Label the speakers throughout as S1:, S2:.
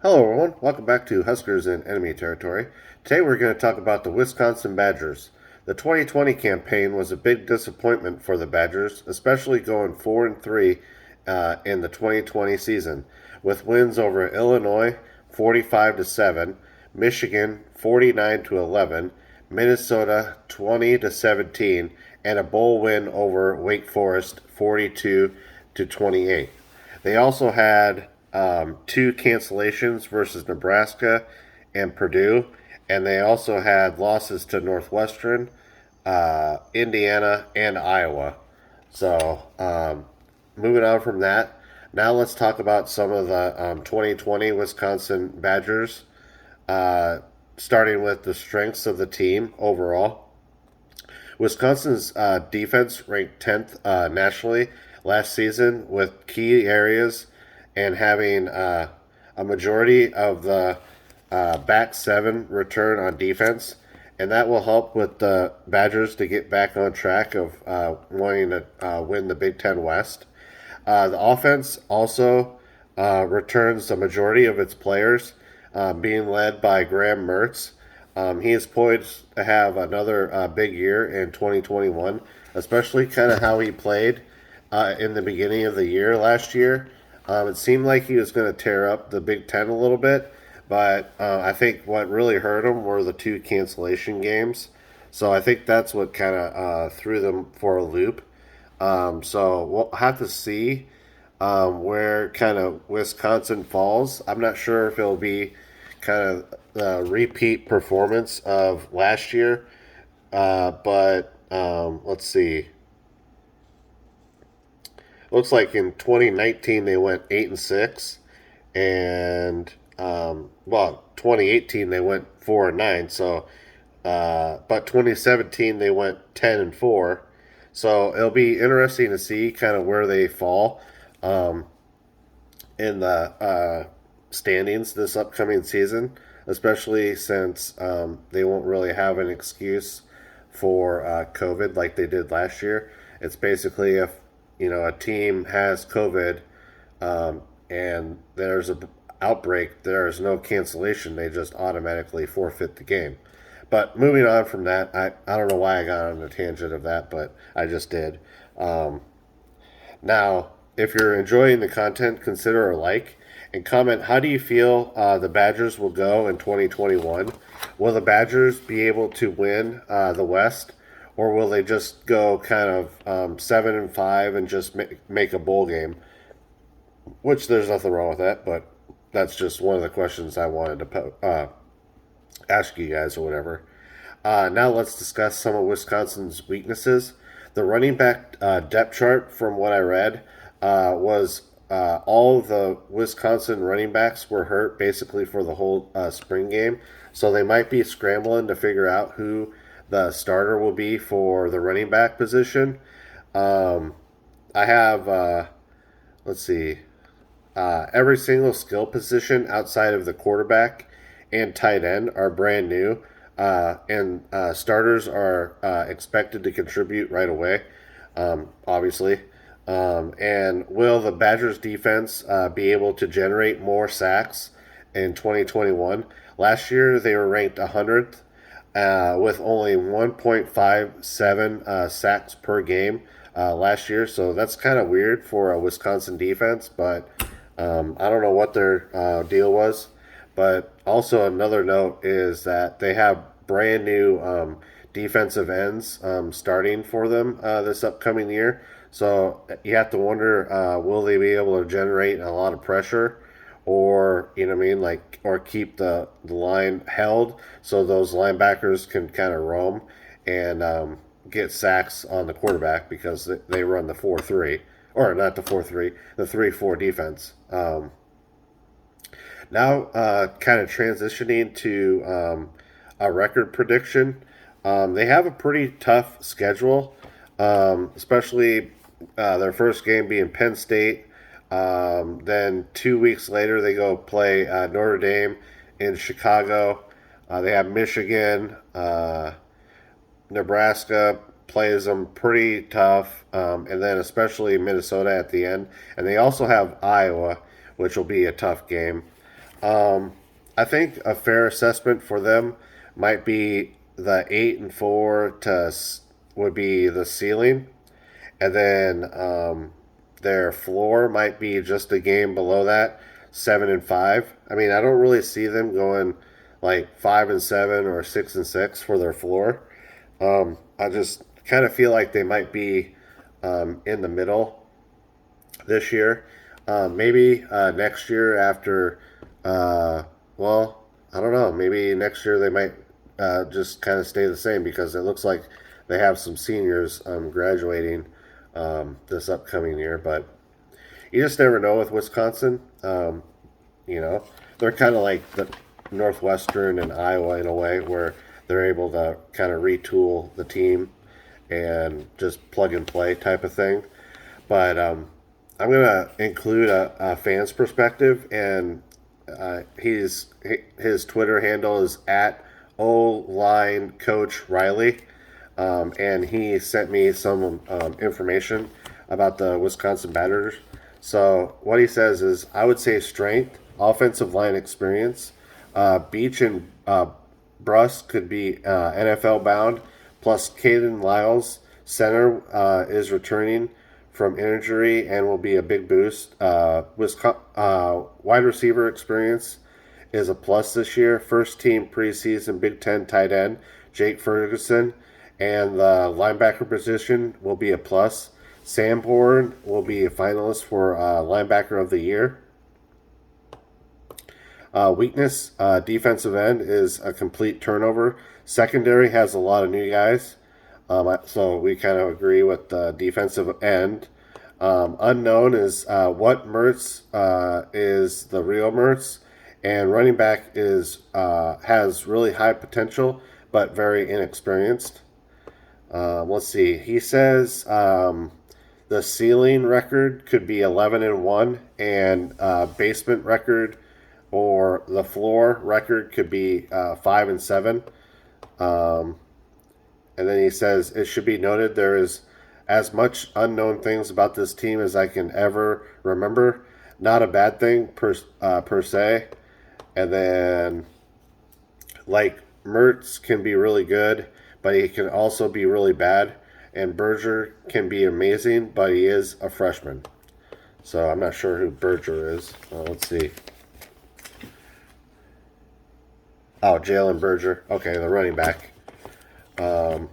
S1: Hello, everyone. Welcome back to Huskers in Enemy Territory. Today, we're going to talk about the Wisconsin Badgers. The 2020 campaign was a big disappointment for the Badgers, especially going 4-3 in the 2020 season, with wins over Illinois 45-7, Michigan 49-11, Minnesota 20-17, and a bowl win over Wake Forest 42-28. They also had two cancellations versus Nebraska and Purdue, and they also had losses to Northwestern, Indiana, and Iowa. So, moving on from that, now let's talk about some of the 2020 Wisconsin Badgers, starting with the strengths of the team overall. Wisconsin's defense ranked 10th nationally last season with key areas and having a majority of the back seven return on defense. And that will help with the Badgers to get back on track of wanting to win the Big Ten West. The offense also returns the majority of its players, being led by Graham Mertz. He is poised to have another big year in 2021, especially kind of how he played in the beginning of the year last year. It seemed like he was going to tear up the Big Ten a little bit, but I think what really hurt him were the two cancellation games. So I think that's what kind of threw them for a loop. So we'll have to see where kind of Wisconsin falls. I'm not sure if it'll be kind of the repeat performance of last year, but let's see. Looks like in 2019 they went 8-6, and 2018 they went 4-9. So, but 2017 they went 10-4. So it'll be interesting to see kind of where they fall um, in the standings this upcoming season, especially since they won't really have an excuse for COVID like they did last year. It's basically if a team has COVID and there's a outbreak, there is no cancellation. They just automatically forfeit the game. But moving on from that, I don't know why I got on a tangent of that, but I just did. Um, Now, if you're enjoying the content, consider a like and comment how do you feel the Badgers will go in 2021? Will the Badgers be able to win the West, or will they just go kind of 7-5 and just make a bowl game? Which there's nothing wrong with that, but that's just one of the questions I wanted to ask you guys or whatever. Now let's discuss some of Wisconsin's weaknesses. The running back depth chart, from what I read, was all the Wisconsin running backs were hurt basically for the whole spring game. So they might be scrambling to figure out who the starter will be for the running back position. Um, I have, let's see, every single skill position outside of the quarterback and tight end are brand new, and starters are expected to contribute right away, obviously. And will the Badgers defense be able to generate more sacks in 2021? Last year, they were ranked 100th with only 1.57 sacks per game last year. So that's kind of weird for a Wisconsin defense, but I don't know what their deal was. But also, another note is that they have brand new defensive ends starting for them this upcoming year. So you have to wonder, will they be able to generate a lot of pressure, or what I mean, like, or keep the line held so those linebackers can kind of roam and get sacks on the quarterback because they run the 4-3, or not the 4-3, the 3-4 defense. Now, kind of transitioning to a record prediction. They have a pretty tough schedule, especially their first game being Penn State. Then 2 weeks later, they go play Notre Dame in Chicago. They have Michigan, Nebraska plays them pretty tough, and then especially Minnesota at the end. And they also have Iowa, which will be a tough game. Um, I think a fair assessment for them might be the 8-4 would be the ceiling, and then their floor might be just a game below that, 7-5. I mean, I don't really see them going like 5-7 or 6-6 for their floor. I just kind of feel like they might be in the middle this year. Maybe next year after, uh, well, I don't know. Maybe next year they might just kind of stay the same because it looks like they have some seniors graduating this upcoming year. But you just never know with Wisconsin. You know, they're kind of like the Northwestern and Iowa in a way where they're able to kind of retool the team and just plug and play type of thing. But I'm gonna include a fan's perspective, and his Twitter handle is at O Line Coach Riley, and he sent me some information about the Wisconsin Badgers. So what he says is, I would say strength, offensive line experience, Beach and Bruss could be NFL bound. Plus, Caden Lyles, center, is returning from injury and will be a big boost. Wide receiver experience is a plus this year. First team preseason Big Ten tight end Jake Ferguson, and the linebacker position will be a plus. Sanborn will be a finalist for linebacker of the year. Weakness, defensive end is a complete turnover. Secondary has a lot of new guys, so we kind of agree with the defensive end. Unknown is what Mertz is the real Mertz, and running back is has really high potential but very inexperienced. Let's see. He says the ceiling record could be 11-1, and basement record or the floor record could be 5-7. Um, and then he says it should be noted there is as much unknown things about this team as I can ever remember. Not a bad thing per se. And then like Mertz can be really good, but he can also be really bad. And Berger can be amazing, but he is a freshman. So I'm not sure who Berger is. Let's see. Oh, Jalen Berger. Okay, the running back. Um,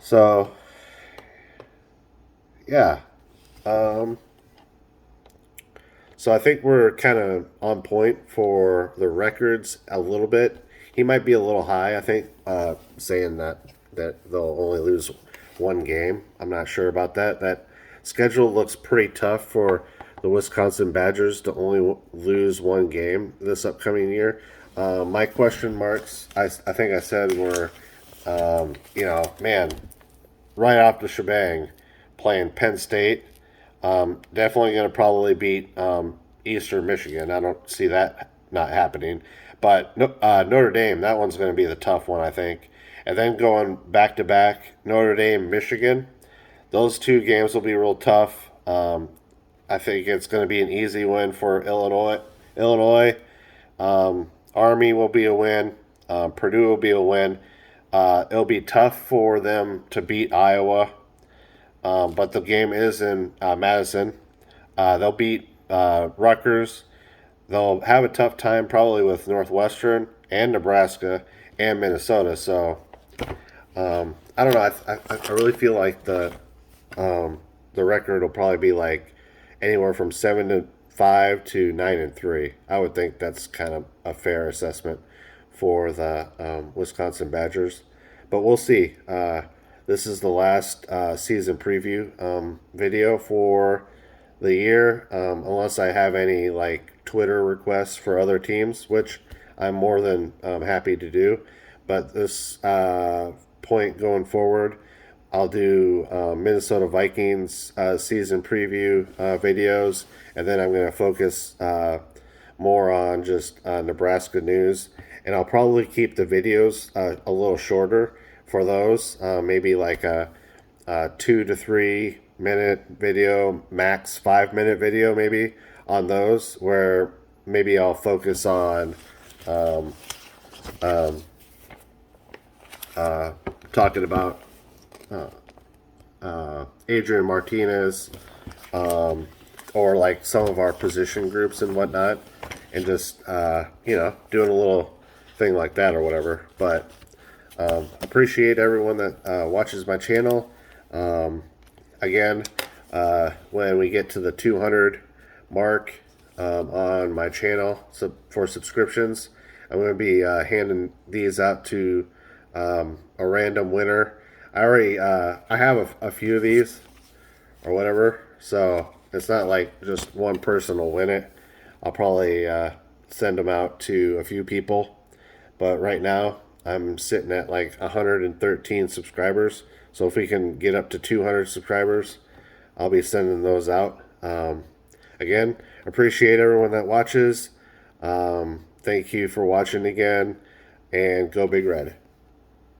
S1: so, yeah. Um, so I think we're kind of on point for the records a little bit. He might be a little high. I think saying that they'll only lose one game. I'm not sure about that. That schedule looks pretty tough for the Wisconsin Badgers to only lose one game this upcoming year. My question marks, I think I said were, man, right off the shebang, playing Penn State. Definitely going to probably beat Eastern Michigan. I don't see that not happening. But Notre Dame, that one's going to be the tough one, I think. And then going back to back, Notre Dame, Michigan. Those two games will be real tough. I think it's going to be an easy win for Illinois. Army will be a win. Purdue will be a win. It'll be tough for them to beat Iowa, but the game is in Madison. They'll beat Rutgers. They'll have a tough time probably with Northwestern and Nebraska and Minnesota. So I don't know. I really feel like the record will probably be like anywhere from 7-5 to 9-3. I would think that's kind of a fair assessment for the Wisconsin Badgers, but we'll see. This is the last season preview video for the year, unless I have any like Twitter requests for other teams, which I'm more than happy to do. But this point going forward, I'll do Minnesota Vikings season preview videos, and then I'm going to focus more on just Nebraska news. And I'll probably keep the videos a little shorter for those, maybe like a 2 to 3 minute video, max 5 minute video, maybe. on those, where maybe I'll focus on um, um, talking about Adrian Martinez, or like some of our position groups and whatnot, and just doing a little thing like that or whatever. But appreciate everyone that watches my channel. Again, when we get to the 200 mark on my channel for subscriptions, I'm going to be handing these out to a random winner. I have a few of these or whatever, so it's not like just one person will win it. I'll probably send them out to a few people, but right now I'm sitting at like 113 subscribers. So if we can get up to 200 subscribers, I'll be sending those out. Again, appreciate everyone that watches. Thank you for watching again, and go Big Red.